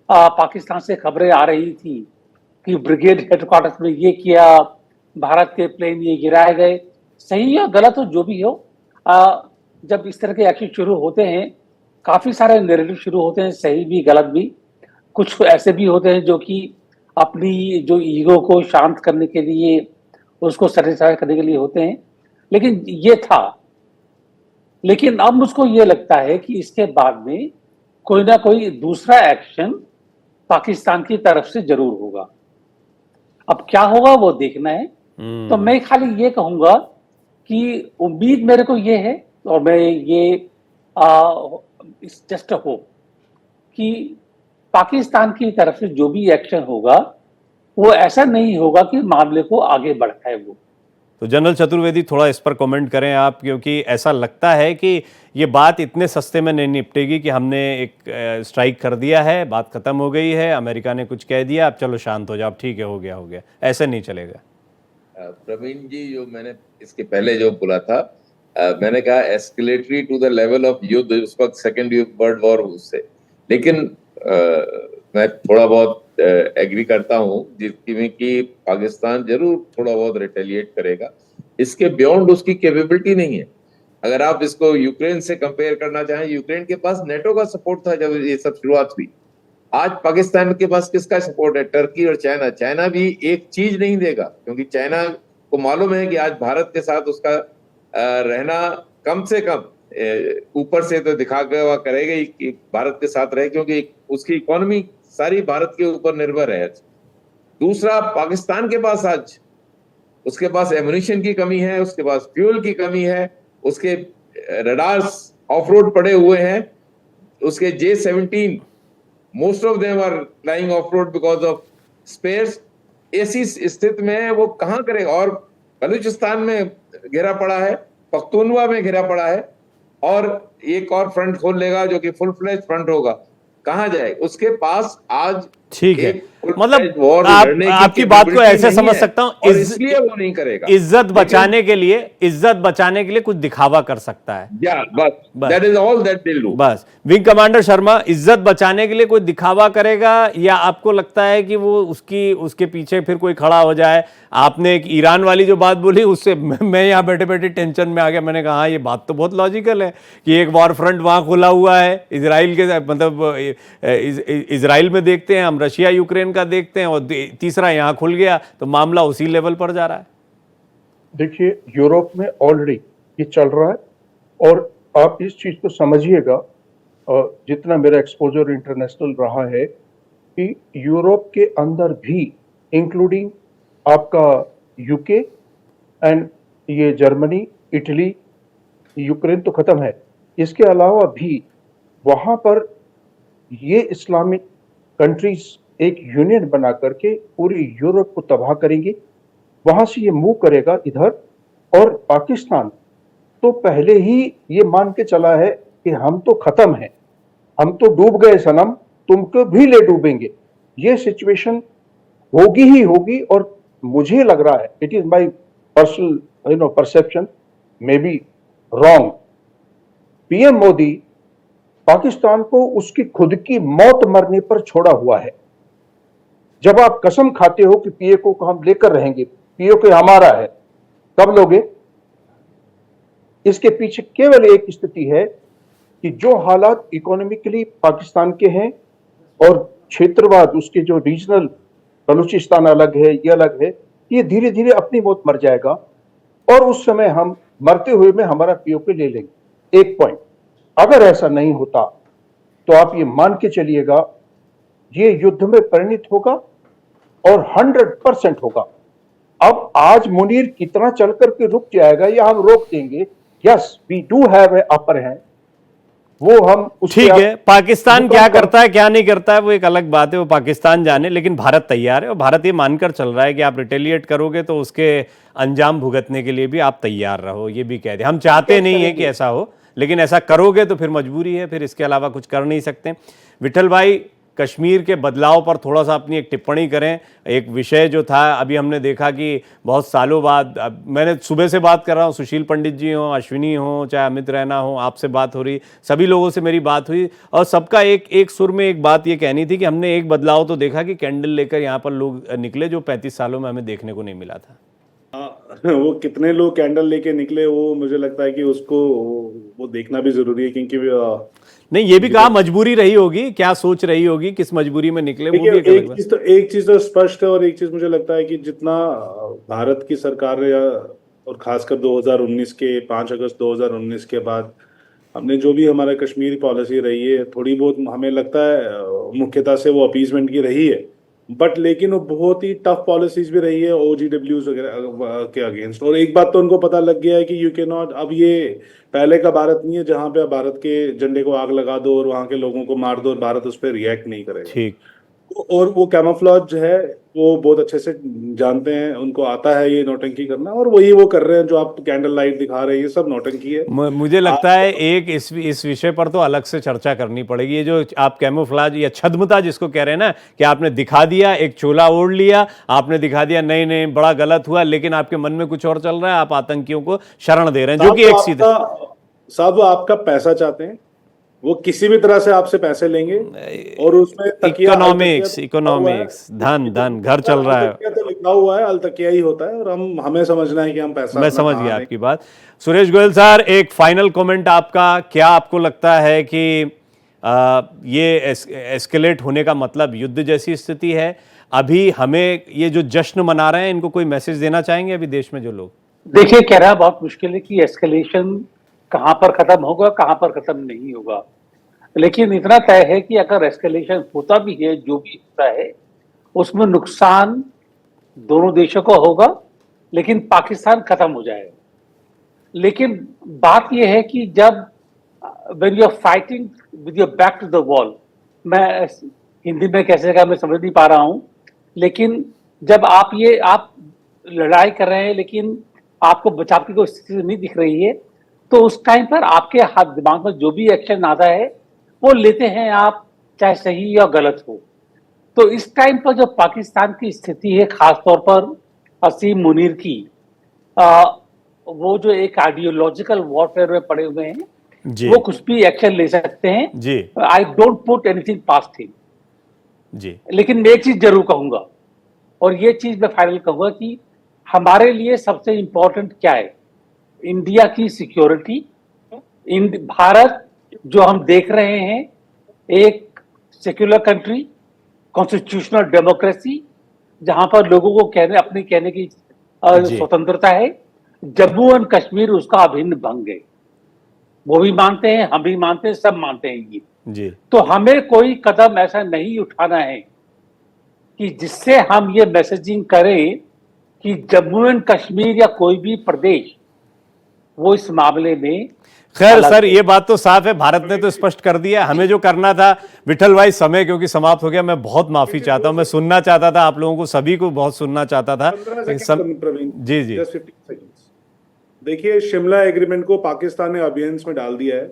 पाकिस्तान से खबरें आ रही थी कि ब्रिगेड हेडक्वार्टर्स में ये किया, भारत के प्लेन ये गिराए गए, सही या गलत हो जो भी हो, जब इस तरह के एक्शन शुरू होते हैं, काफी सारे नैरेटिव शुरू होते हैं, सही भी गलत भी। कुछ ऐसे भी होते हैं जो कि अपनी जो ईगो को शांत करने के लिए, उसको सेटिस्फाई करने के लिए होते हैं। लेकिन ये था। लेकिन अब मुझको ये लगता है कि इसके बाद में कोई ना कोई दूसरा एक्शन पाकिस्तान की तरफ से जरूर होगा। अब क्या होगा वो देखना है। तो मैं खाली ये कहूंगा कि उम्मीद मेरे को ये है, और मैं ये जस्ट होप कि पाकिस्तान की तरफ से जो भी एक्शन होगा वो ऐसा नहीं होगा कि मामले को आगे बढ़ाए वो। तो जनरल चतुर्वेदी, थोड़ा इस पर कमेंट करें आप, क्योंकि ऐसा लगता है कि ये बात इतने सस्ते में नहीं निपटेगी कि हमने एक स्ट्राइक कर दिया है, बात खत्म हो गई है, अमेरिका ने कुछ कह दिया, अब चलो शांत हो जाओ, ठीक है, हो गया, ऐसे नहीं चलेगा। प्रवीण जी, जो मैंने इसके पहले जो बोला था, मैंने कहा escalatory to the level of युद्ध, उस वक्त सेकेंड वर्ल्ड वॉर उससे। लेकिन मैं थोड़ा बहुत एग्री करता हूं जिसमें कि पाकिस्तान जरूर थोड़ा बहुत रिटेलिएट करेगा। इसके बियॉन्ड उसकी कैपेबिलिटी नहीं है। अगर आप इसको यूक्रेन से कंपेयर करना चाहें, यूक्रेन के पास नेटो का सपोर्ट था जब ये सब शुरुआत हुई। आज पाकिस्तान के पास किसका सपोर्ट है? टर्की और चाइना। चाइना भी एक चीज नहीं देगा, क्योंकि चाइना को मालूम है कि आज भारत के साथ उसका रहना कम से कम ऊपर से तो दिखा के करेगा ही कि भारत के साथ रहे, क्योंकि उसकी इकोनॉमी सारी भारत के ऊपर निर्भर है। दूसरा, पाकिस्तान के पास आज उसके पास एमुनिशन की कमी है, उसके पास फ्यूल की कमी है, उसके रडार्स ऑफ रोड पड़े हुए हैं, उसके J-17 most of them are flying off road because of spares. ऐसी स्थिति में वो कहां करेगा? और बलूचिस्तान में घिरा पड़ा है, पख्तूनवा में घिरा पड़ा है, और एक और फ्रंट खोल लेगा जो कि फुल फ्लेज फ्रंट होगा। कहां जाए? उसके पास आज ठीक है, मतलब आपकी बात को ऐसे समझ सकता हूं, इसलिए वो नहीं करेगा। इज्जत बचाने के लिए कुछ दिखावा कर सकता है। That is all that they'll do. बस विंग कमांडर शर्मा, इज्जत बचाने के लिए कोई दिखावा करेगा, या आपको लगता है कि वो उसके पीछे फिर कोई खड़ा हो जाए? आपने एक ईरान वाली जो बात बोली, उससे मैं यहाँ बैठे बैठे टेंशन में आ गया। मैंने कहा ये बात तो बहुत लॉजिकल है कि एक वॉर फ्रंट वहां खुला हुआ है, इजराइल के, मतलब इजराइल में देखते हैं हम रशिया यूक्रेन का देखते हैं और तीसरा यहाँ खुल गया तो मामला उसी लेवल पर जा रहा है। देखिए, यूरोप में ऑलरेडी ये चल रहा है और आप इस चीज को समझिएगा, जितना मेरा एक्सपोजर इंटरनेशनल रहा है, कि यूरोप के अंदर भी इंक्लूडिंग आपका यूके एंड ये जर्मनी, इटली, यूक्रेन तो खत्म है, इसके अलावा भी वहां पर ये इस्लामिक कंट्रीज एक यूनियन बना करके पूरी यूरोप को तबाह करेंगे। वहां से ये मूव करेगा इधर, और पाकिस्तान तो पहले ही ये मान के चला है कि हम तो खत्म हैं, हम तो डूब गए सनम, तुमको भी ले डूबेंगे। ये सिचुएशन होगी ही होगी, और मुझे लग रहा है, it is my personal perception, may be wrong, PM Modi Pakistan को उसकी खुद की मौत मरने पर छोड़ा हुआ है। जब आप कसम खाते हो कि पीओके को हम लेकर रहेंगे, पीओके हमारा है, कब लोगे? इसके पीछे केवल एक स्थिति है कि जो हालात इकोनॉमिकली पाकिस्तान के हैं और क्षेत्रवाद, उसके जो रीजनल, बलूचिस्तान अलग है, ये अलग है, ये धीरे धीरे अपनी मौत मर जाएगा और उस समय हम मरते हुए में हमारा पीओके ले लेंगे। एक पॉइंट, अगर ऐसा नहीं होता तो आप ये मान के चलिएगा ये युद्ध में परिणत होगा और 100% होगा। अब आज मुनीर कितना चल करके रुक जाएगा या हम रोक देंगे, yes we do have a upper hand, वो हम ठीक है। पाकिस्तान क्या करता है क्या नहीं करता है वो एक अलग बात है, वो पाकिस्तान जाने, लेकिन भारत तैयार है और भारत ये मानकर चल रहा है कि आप रिटेलिएट करोगे तो उसके अंजाम भुगतने के लिए भी आप तैयार रहो। ये भी कह दे, हम चाहते नहीं है कि ऐसा हो, लेकिन ऐसा करोगे तो फिर मजबूरी है, फिर इसके अलावा कुछ कर नहीं सकते। विठल भाई, कश्मीर के बदलाव पर थोड़ा सा अपनी एक टिप्पणी करें। एक विषय जो था, अभी हमने देखा कि बहुत सालों बाद, मैंने सुबह से बात कर रहा हूँ, सुशील पंडित जी हों, अश्विनी हों, चाहे अमित रैना हो, आपसे बात हो रही, सभी लोगों से मेरी बात हुई और सबका एक सुर में एक बात ये कहनी थी कि हमने एक बदलाव तो देखा कि कैंडल लेकर यहाँ पर लोग निकले, जो 35 सालों में हमें देखने को नहीं मिला था। वो कितने लोग कैंडल लेके निकले, वो मुझे लगता है कि उसको वो देखना भी जरूरी है, क्योंकि नहीं, ये भी कहा मजबूरी रही होगी, क्या सोच रही होगी, किस मजबूरी में निकले, वो भी एक चीज तो स्पष्ट है। और एक चीज मुझे लगता है कि जितना भारत की सरकार और खासकर 2019 के 5 अगस्त 2019 के बाद हमने जो भी हमारा कश्मीर पॉलिसी रही है, थोड़ी बहुत हमें लगता है मुख्यतः से वो अपीजमेंट की रही है, बट लेकिन वो बहुत ही टफ पॉलिसीज भी रही है OGWs वगैरह के अगेंस्ट। और एक बात तो उनको पता लग गया है कि यू कैन नॉट, अब ये पहले का भारत नहीं है जहां पे भारत के झंडे को आग लगा दो और वहां के लोगों को मार दो और भारत उस पर रिएक्ट नहीं करेगा। ठीक। और वो कैमोफ्लेज है, वो बहुत अच्छे से जानते हैं, उनको आता है ये नौटंकी करना, और वही वो कर रहे हैं जो आप कैंडल लाइट दिखा रहे हैं, ये सब नौटंकी है। मुझे लगता है एक इस विषय पर तो अलग से चर्चा करनी पड़ेगी। ये जो आप कैमोफ्लेज या छद्मता जिसको कह रहे हैं ना, कि आपने दिखा दिया, एक चोला ओढ़ लिया, आपने दिखा दिया नहीं नहीं बड़ा गलत हुआ, लेकिन आपके मन में कुछ और चल रहा है, आप आतंकियों को शरण दे रहे हैं, जो कि एक सीधा साहब वो आपका पैसा चाहते हैं, वो किसी भी तरह से आपसे पैसे लेंगे और उसमें इकोनॉमिक्स धन घर चल रहा है, तो लिखा हुआ है अलतकिया ही होता है, और हमें समझना है कि हम पैसा। मैं समझ गया आपकी बात। सुरेश गोयल सर, एक फाइनल कमेंट आपका, क्या आपको लगता है कि ये एस्केलेट होने का मतलब युद्ध जैसी स्थिति है? अभी हमें ये जो जश्न मना रहे हैं, इनको कोई मैसेज देना चाहेंगे अभी देश में जो लोग? देखिए, कहना बहुत मुश्किल है कि एस्केलेशन कहां पर खत्म होगा, कहां पर खत्म नहीं होगा, लेकिन इतना तय है कि अगर एस्केलेशन होता भी है, जो भी होता है, उसमें नुकसान दोनों देशों को होगा, लेकिन पाकिस्तान खत्म हो जाएगा। लेकिन बात यह है कि जब when you are fighting with your back to the wall, मैं हिंदी में कैसे कहा मैं समझ नहीं पा रहा हूं, लेकिन जब आप लड़ाई कर रहे हैं लेकिन आपको बचाव की कोई स्थिति नहीं दिख रही है, तो उस टाइम पर आपके हाथ दिमाग में जो भी एक्शन आता है वो लेते हैं आप, चाहे सही या गलत हो। तो इस टाइम पर जो पाकिस्तान की स्थिति है, खासतौर पर असीम मुनीर की, वो जो एक आइडियोलॉजिकल वॉरफेयर में पड़े हुए हैं, वो कुछ भी एक्शन ले सकते हैं जी। I don't put anything past him जी। लेकिन मैं एक चीज जरूर कहूंगा, और ये चीज मैं फाइनल कहूंगा कि हमारे लिए सबसे इंपॉर्टेंट क्या है, इंडिया की सिक्योरिटी। भारत जो हम देख रहे हैं, एक सेक्युलर कंट्री, कॉन्स्टिट्यूशनल डेमोक्रेसी, जहां पर लोगों को अपनी कहने की स्वतंत्रता है। जम्मू एंड कश्मीर उसका अभिन्न भंग है। वो भी मानते हैं, हम भी मानते हैं, सब मानते हैं ये जी। तो हमें कोई कदम ऐसा नहीं उठाना है कि जिससे हम ये मैसेजिंग करें कि जम्मू एंड कश्मीर या कोई भी प्रदेश वो इस मामले में। खैर सर, ये बात तो साफ है, भारत ने तो स्पष्ट कर दिया। हमें जो करना था, विठल भाई समय क्योंकि समाप्त हो गया, मैं बहुत माफी चाहता हूं। मैं सुनना चाहता था आप लोगों को, सभी को बहुत सुनना चाहता था। जी जी, देखिए, शिमला एग्रीमेंट को पाकिस्तान ने अबियंस में डाल दिया है।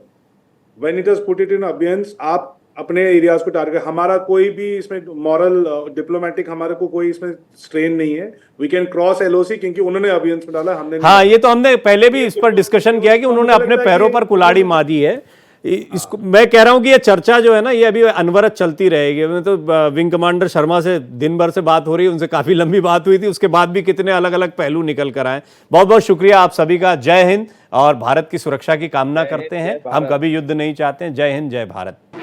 When it has put it in abeyance, आप अपने एरियाज को टारगेट, हमारा कोई भी इसमें मॉरल डिप्लोमेटिक हमारे को कोई इसमें स्ट्रेन नहीं है। वी कैन क्रॉस एलओसी क्योंकि उन्होंने अबियंस में डाला, हमने हाँ, ये तो हमने पहले भी इस पर डिस्कशन किया कि उन्होंने अपने पैरों पर कुल्हाड़ी मारी है। इसको मैं कह रहा हूं कि ये चर्चा जो है ना, ये अभी अनवरत चलती रहेगी। मैं तो विंग कमांडर शर्मा से दिन भर से बात हो रही है, उनसे काफी लंबी बात हुई थी, उसके बाद भी कितने अलग अलग पहलू निकल कर आए। बहुत बहुत शुक्रिया आप सभी का। जय हिंद, और भारत की सुरक्षा की कामना करते हैं। हम कभी युद्ध नहीं चाहते हैं। जय हिंद, जय भारत।